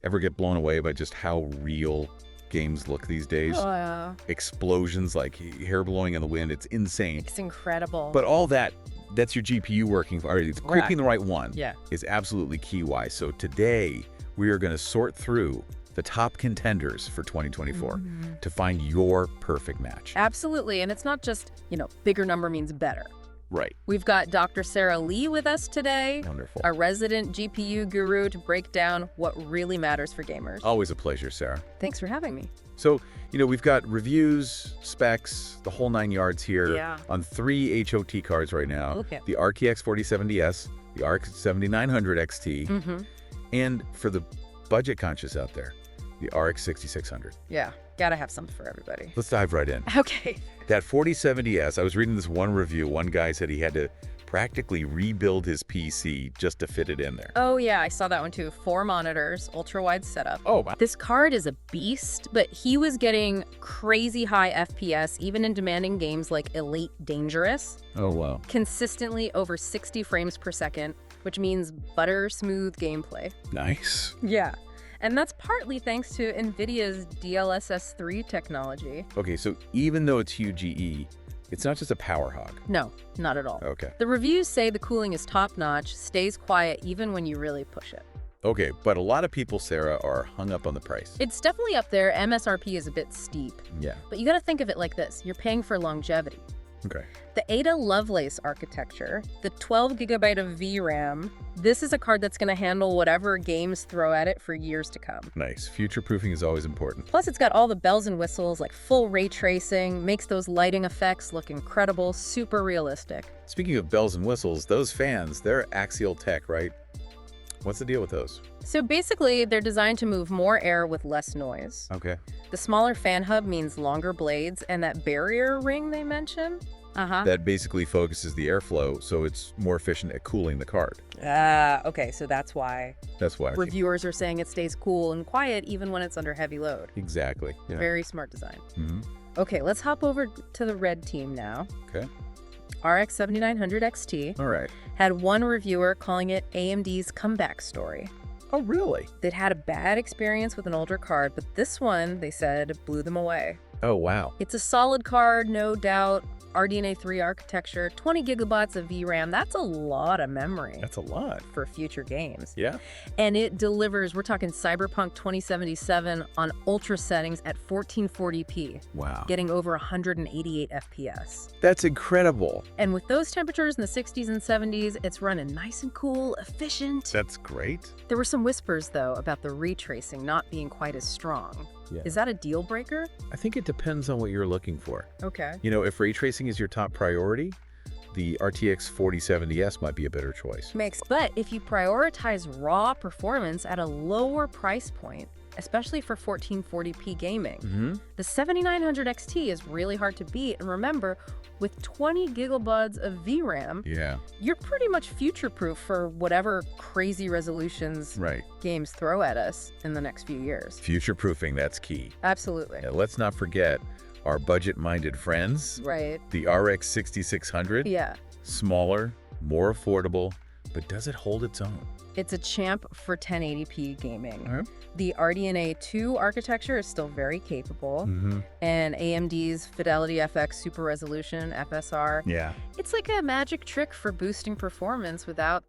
Ever get blown away by just how real games look these days? Oh, yeah. Explosions, like hair blowing in the wind. It's insane. It's incredible. But all that's your GPU working for. It's picking the right one. Yeah. Is absolutely key. Why? So today we are going to sort through the top contenders for 2024 to find your perfect match. Absolutely. And it's not just, bigger number means better. Right. We've got Dr. Sarah Lee with us today, Wonderful. a resident GPU guru, to break down what really matters for gamers. Always a pleasure, Sarah. Thanks for having me. So, we've got reviews, specs, the whole 9 yards here on 3 HOT cards right now. Okay. The RTX 4070S, the RX 7900 XT, and for the budget conscious out there, the RX 6600. Yeah, gotta have something for everybody. Let's dive right in. Okay. That 4070S, I was reading this one review. One guy said he had to practically rebuild his PC just to fit it in there. Oh yeah, I saw that one too. 4 monitors, ultra-wide setup. Oh, wow. This card is a beast, but he was getting crazy high FPS, even in demanding games like Elite Dangerous. Oh, wow. Consistently over 60 frames per second, which means butter smooth gameplay. Nice. Yeah. And that's partly thanks to Nvidia's DLSS 3 technology. Okay, so even though it's UGE, it's not just a power hog. No, not at all. Okay. The reviews say the cooling is top-notch, stays quiet even when you really push it. Okay, but a lot of people, Sarah, are hung up on the price. It's definitely up there. MSRP is a bit steep. Yeah. But you gotta think of it like this. You're paying for longevity. Okay. The Ada Lovelace architecture, the 12GB of VRAM, this is a card that's going to handle whatever games throw at it for years to come. Nice. Future-proofing is always important. Plus, it's got all the bells and whistles, like full ray tracing, makes those lighting effects look incredible, super realistic. Speaking of bells and whistles, those fans, they're axial tech, right? What's the deal with those? So basically, they're designed to move more air with less noise. Okay. The smaller fan hub means longer blades, and that barrier ring they mentioned, That basically focuses the airflow, so it's more efficient at cooling the card. Okay, so that's why That's why. reviewers are saying it stays cool and quiet even when it's under heavy load. Exactly. Yeah. Very smart design. Mm-hmm. Okay, let's hop over to the red team now. Okay. RX 7900 XT All right. had one reviewer calling it AMD's comeback story. Oh, really? They'd had a bad experience with an older card, but this one, they said, blew them away. Oh, wow. It's a solid card, no doubt. RDNA 3 architecture, 20 gigabytes of VRAM. That's a lot of memory That's a lot. for future games. Yeah. And it delivers, we're talking Cyberpunk 2077 on ultra settings at 1440p, Wow. getting over 188 FPS. That's incredible. And with those temperatures in the 60s and 70s, it's running nice and cool, efficient. That's great. There were some whispers, though, about the retracing not being quite as strong. Yeah. Is that a deal breaker? I think it depends on what you're looking for. Okay. If ray tracing is your top priority, the RTX 4070S might be a better choice. But if you prioritize raw performance at a lower price point, especially for 1440p gaming, the 7900 XT is really hard to beat. And remember, with 20 gigabytes of VRAM, Yeah. you're pretty much future-proof for whatever crazy resolutions Right. games throw at us in the next few years. Future-proofing, that's key. Absolutely. Now, let's not forget our budget-minded friends, Right. the RX 6600. Yeah. Smaller, more affordable, but does it hold its own? It's a champ for 1080p gaming. All right. The RDNA 2 architecture is still very capable, and AMD's Fidelity FX Super Resolution, FSR, Yeah. it's like a magic trick for boosting performance without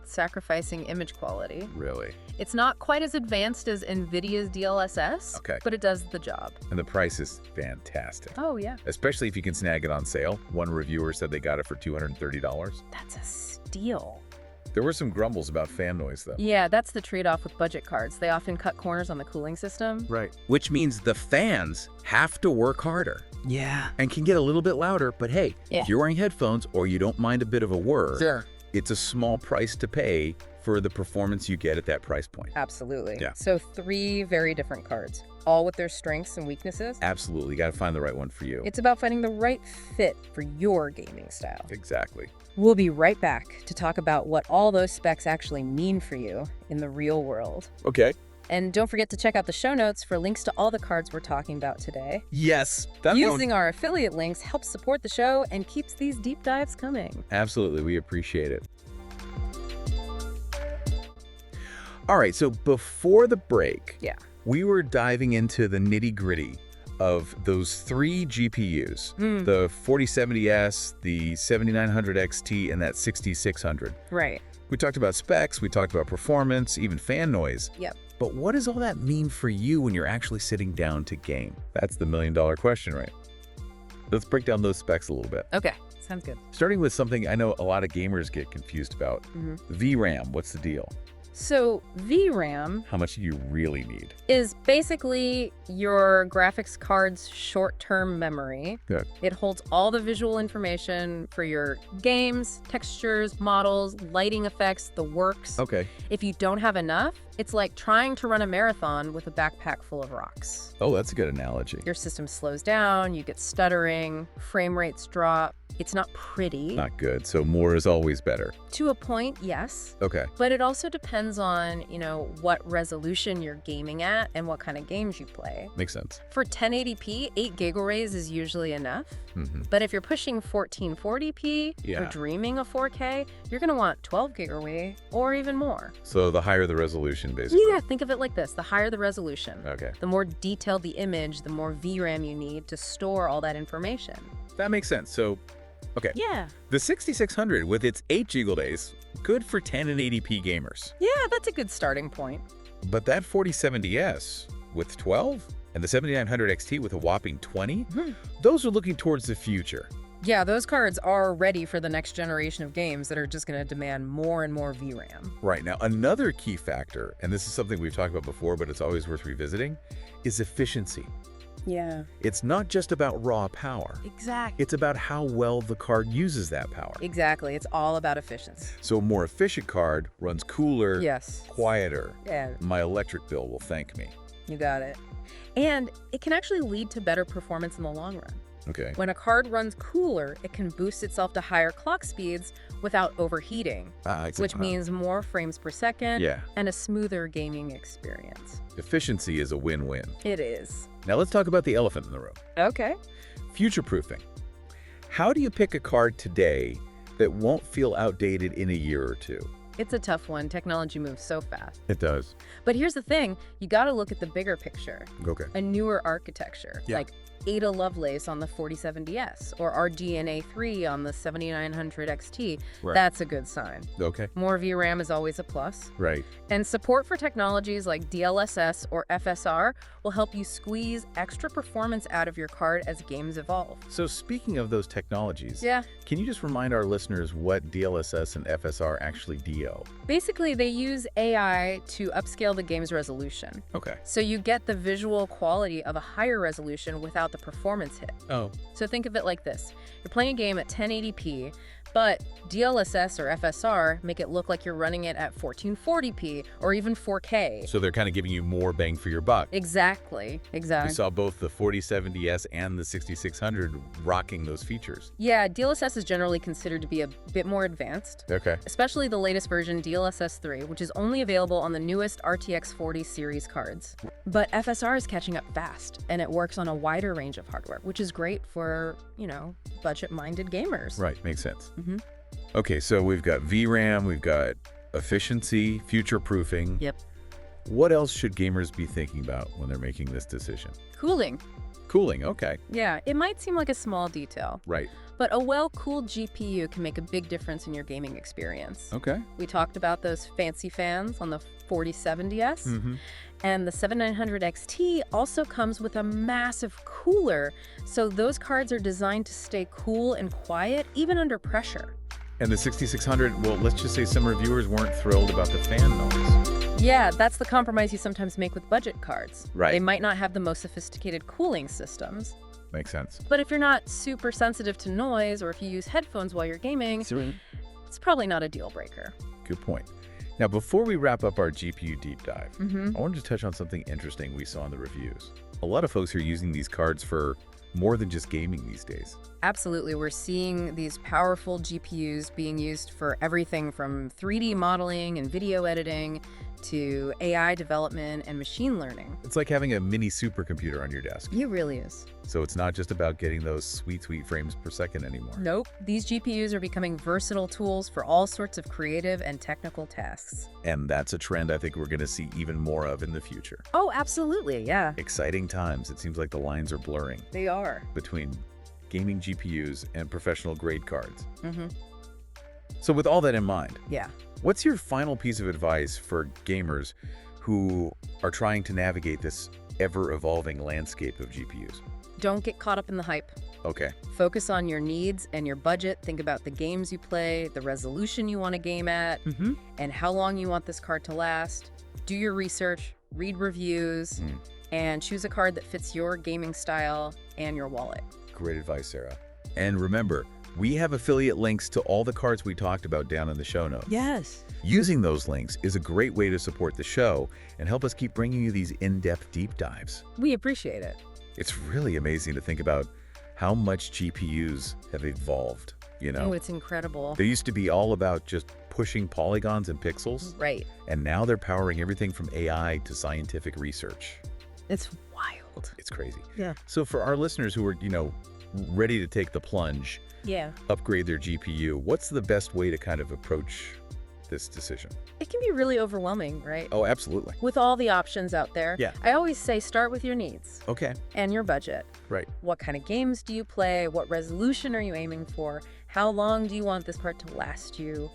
sacrificing image quality. Really? It's not quite as advanced as Nvidia's DLSS, Okay. but it does the job. And the price is fantastic. Oh, yeah. Especially if you can snag it on sale. One reviewer said they got it for $230. That's a steal. There were some grumbles about fan noise, though. Yeah, that's the trade-off with budget cards. They often cut corners on the cooling system. Right. Which means the fans have to work harder. Yeah. And can get a little bit louder, but hey, Yeah. if you're wearing headphones or you don't mind a bit of a whir, Sure. it's a small price to pay for the performance you get at that price point. Absolutely. Yeah. So 3 very different cards, all with their strengths and weaknesses. Absolutely. Got to find the right one for you. It's about finding the right fit for your gaming style. Exactly. We'll be right back to talk about what all those specs actually mean for you in the real world. Okay. And don't forget to check out the show notes for links to all the cards we're talking about today. Yes. Using our affiliate links helps support the show and keeps these deep dives coming. Absolutely. We appreciate it. All right, so before the break, Yeah. we were diving into the nitty-gritty of those 3 GPUs, the 4070S, the 7900 XT, and that 6600. Right. We talked about specs, we talked about performance, even fan noise. Yep. But what does all that mean for you when you're actually sitting down to game? That's the million-dollar question, right? Let's break down those specs a little bit. Okay. Sounds good. Starting with something I know a lot of gamers get confused about. VRAM, what's the deal? So VRAM How much do you really need? is basically your graphics card's short-term memory. Good. It holds all the visual information for your games, textures, models, lighting effects, the works. Okay. If you don't have enough, it's like trying to run a marathon with a backpack full of rocks. Oh, that's a good analogy. Your system slows down, you get stuttering, frame rates drop. It's not pretty. Not good, so more is always better. To a point, yes. Okay. But it also depends on, what resolution you're gaming at and what kind of games you play. Makes sense. For 1080p, 8 gigaways is usually enough. But if you're pushing 1440p or dreaming of 4K, you're going to want 12 gigaways or even more. So the higher the resolution, basically. Yeah, think of it like this. The higher the resolution, Okay. the more detailed the image, the more VRAM you need to store all that information. That makes sense. So, okay. Yeah. The 6600 with its 8 gigaways, good for 1080p gamers. Yeah, that's a good starting point. But that 4070S with 12 and the 7900 XT with a whopping 20, those are looking towards the future. Yeah, those cards are ready for the next generation of games that are just going to demand more and more VRAM. Right. Now, another key factor, and this is something we've talked about before, but it's always worth revisiting, is efficiency. Yeah. It's not just about raw power. Exactly. It's about how well the card uses that power. Exactly. It's all about efficiency. So a more efficient card runs cooler, Yes. quieter. Yeah, My electric bill will thank me. you got it. And it can actually lead to better performance in the long run. Okay. When a card runs cooler, it can boost itself to higher clock speeds without overheating, which means more frames per second Yeah. and a smoother gaming experience. Efficiency is a win-win. It is. Now let's talk about the elephant in the room. Okay. Future-proofing. How do you pick a card today that won't feel outdated in a year or two? It's a tough one. Technology moves so fast. It does. But here's the thing. You got to look at the bigger picture. Okay. A newer architecture, Yeah. like Ada Lovelace on the 4070S or RDNA 3 on the 7900 XT. Right. That's a good sign. Okay. More VRAM is always a plus. Right. And support for technologies like DLSS or FSR will help you squeeze extra performance out of your card as games evolve. So speaking of those technologies, Yeah. can you just remind our listeners what DLSS and FSR actually do? Basically, they use AI to upscale the game's resolution. Okay. So you get the visual quality of a higher resolution without the performance hit. Oh. So think of it like this. You're playing a game at 1080p, but DLSS or FSR make it look like you're running it at 1440p or even 4K. So they're kind of giving you more bang for your buck. Exactly. We Exactly. saw both the 4070S and the 6600 rocking those features. Yeah, DLSS is generally considered to be a bit more advanced, Okay. especially the latest version, DLSS 3, which is only available on the newest RTX 40 series cards. But FSR is catching up fast, and it works on a wider range of hardware, which is great for, budget-minded gamers. Right. Makes sense. Mhm. Okay, so we've got VRAM, we've got efficiency, future-proofing. Yep. What else should gamers be thinking about when they're making this decision? Cooling. Cooling, okay. Yeah, it might seem like a small detail, Right. but a well-cooled GPU can make a big difference in your gaming experience. Okay. We talked about those fancy fans on the 4070S, and the 7900 XT also comes with a massive cooler, so those cards are designed to stay cool and quiet even under pressure. And the 6600, well, let's just say some reviewers weren't thrilled about the fan noise. Yeah, that's the compromise you sometimes make with budget cards. Right. They might not have the most sophisticated cooling systems, Makes sense. but if you're not super sensitive to noise or if you use headphones while you're gaming, it's probably not a deal breaker. Good point. Now, before we wrap up our GPU deep dive, Mm-hmm. I wanted to touch on something interesting we saw in the reviews. A lot of folks are using these cards for more than just gaming these days. Absolutely. We're seeing these powerful GPUs being used for everything from 3D modeling and video editing to AI development and machine learning. It's like having a mini supercomputer on your desk. It really is. So it's not just about getting those sweet, sweet frames per second anymore. Nope. These GPUs are becoming versatile tools for all sorts of creative and technical tasks. And that's a trend I think we're going to see even more of in the future. Oh, absolutely, yeah. Exciting times. It seems like the lines are blurring They are. between gaming GPUs and professional grade cards. Mm-hmm. So with all that in mind, Yeah. what's your final piece of advice for gamers who are trying to navigate this ever-evolving landscape of GPUs? Don't get caught up in the hype. Okay. Focus on your needs and your budget. Think about the games you play, the resolution you want to game at, and how long you want this card to last. Do your research, read reviews, and choose a card that fits your gaming style and your wallet. Great advice, Sarah. And remember, we have affiliate links to all the cards we talked about down in the show notes. Yes. Using those links is a great way to support the show and help us keep bringing you these in-depth deep dives. We appreciate it. It's really amazing to think about how much GPUs have evolved, you know? Oh, it's incredible. They used to be all about just pushing polygons and pixels, Right. and now they're powering everything from AI to scientific research. It's wild. It's crazy. Yeah. So for our listeners who are, ready to take the plunge, Yeah. upgrade their GPU, what's the best way to kind of approach this decision? It can be really overwhelming, right? Oh, absolutely. With all the options out there. Yeah. I always say start with your needs Okay. and your budget. Right. What kind of games do you play? What resolution are you aiming for? How long do you want this card to last you?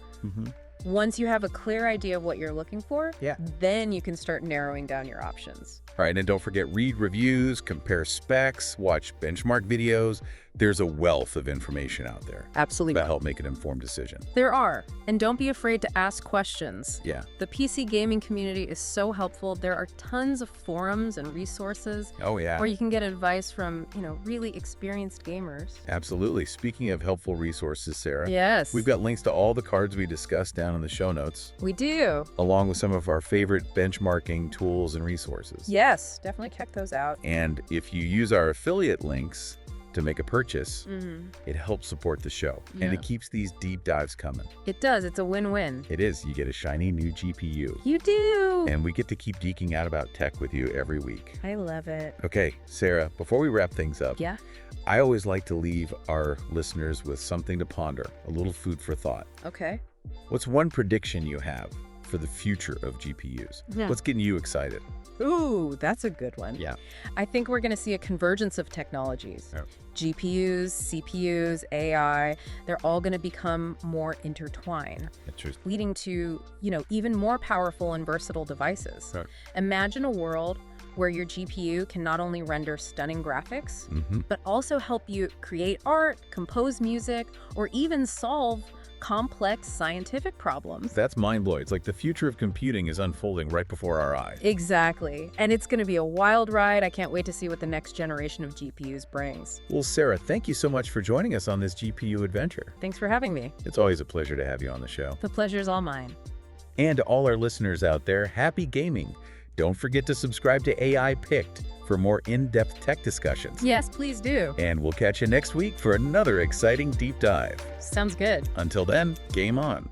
Once you have a clear idea of what you're looking for, Yeah. then you can start narrowing down your options. All right, and don't forget, read reviews, compare specs, watch benchmark videos. There's a wealth of information out there Absolutely. that help make an informed decision. There are. And don't be afraid to ask questions. Yeah. The PC gaming community is so helpful. There are tons of forums and resources Oh, yeah. where you can get advice from, really experienced gamers. Absolutely. Speaking of helpful resources, Sarah, Yes. we've got links to all the cards we discussed down in the show notes, We do. along with some of our favorite benchmarking tools and resources. Yes, definitely check those out. And if you use our affiliate links to make a purchase, it helps support the show. And Yeah. it keeps these deep dives coming. It does. It's a win-win. It is. You get a shiny new GPU. You do. And we get to keep geeking out about tech with you every week. I love it. Okay, Sarah, before we wrap things up, Yeah. I always like to leave our listeners with something to ponder, a little food for thought. Okay. What's one prediction you have for the future of GPUs? Yeah. What's getting you excited? Ooh, that's a good one. Yeah. I think we're going to see a convergence of technologies. Yeah. GPUs, CPUs, AI, they're all going to become more intertwined, Interesting. leading to, even more powerful and versatile devices. Right. Imagine a world where your GPU can not only render stunning graphics, but also help you create art, compose music, or even solve complex scientific problems. That's mind-blowing. It's like the future of computing is unfolding right before our eyes. Exactly. And it's going to be a wild ride. I can't wait to see what the next generation of GPUs brings. Well, Sarah, thank you so much for joining us on this GPU adventure. Thanks for having me. It's always a pleasure to have you on the show. The pleasure's all mine. And to all our listeners out there, happy gaming. Don't forget to subscribe to AI Picked for more in-depth tech discussions. Yes, please do. And we'll catch you next week for another exciting deep dive. Sounds good. Until then, game on.